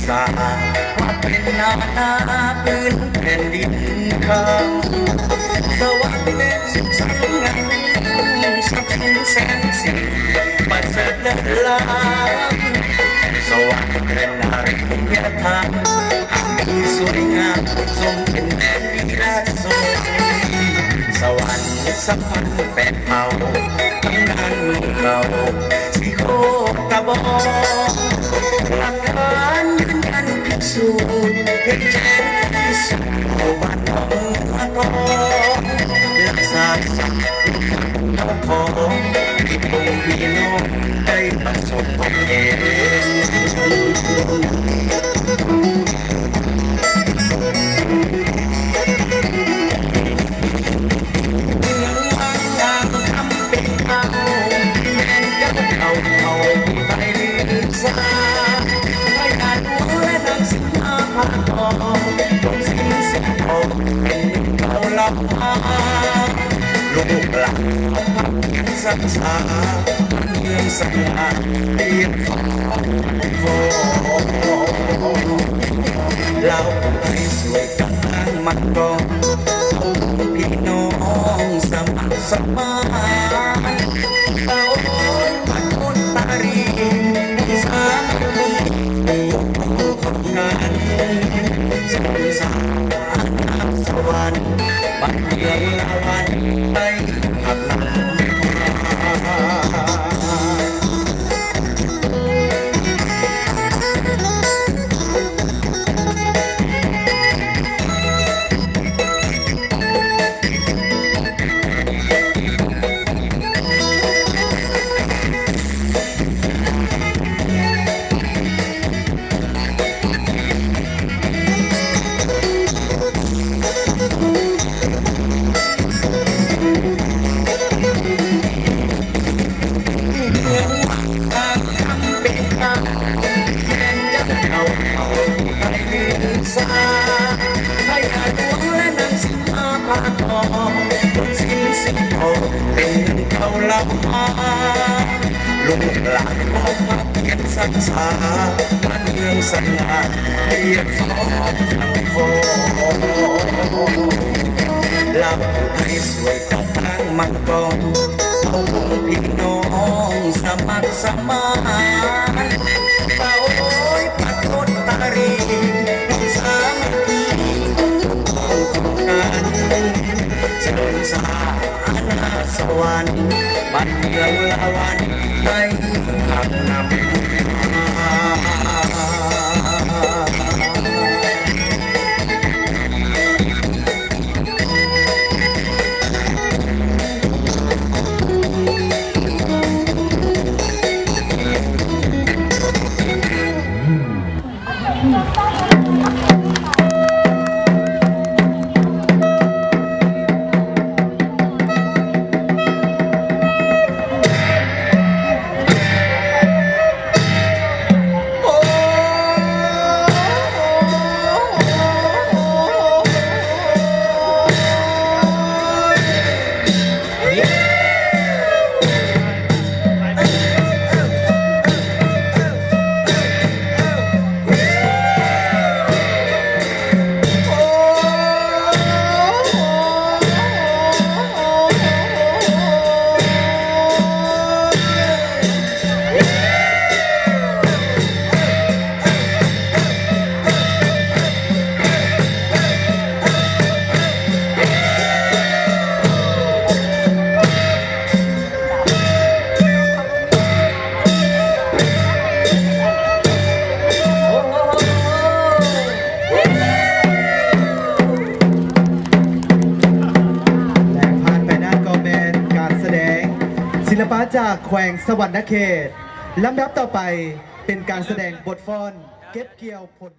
สาว่าเป็นนาพื้นแผ่นดินเขาสวรรค์เป็นสุขสันต์งานสักสิ้นแสนสิประเสริฐเลิศล้ำสวรรค์เป็นอารยธรรมมีสวยงามทรงเป็นแผ่นดินราชสงสวรรค์สัมพันธ์แปดเผ่าทำงานเมืองเก่าสีโคกระบอกหลักฐานยืนยันพิสูจน์ให้แจ้งที่สุดบ้านของมาก่อนรักษาสัตว์เราของที่พงพี่น้องได้ประสบพบเห็นลูกหลานพักศึกษาเมืองสยามเรียนขอบโฟเราไปสวยกันทางมันกองพี่น้องสมัครสมานเราพันคนตารีสามีคนงานสงสารสวรรค์บ้านเมืองละวันไปหักหลังเป็นเขาเล่ามาลูกหลานเราพักเพียรศึกษาบ้านเมืองสง่าเรียกสอบทั้งโฟเราให้สวยกับทางมันกองเอาพี่น้องสมัครสมานเป่าปัดรถตารีสามัคคีของกันเจริญสาสวรรค์บ้านเมืองละวันได้หักนำศิลปะจากแขวงสวรรณเขตลำดับต่อไปเป็นการแสดงบทฟ้อนเก็บเกี่ยวผล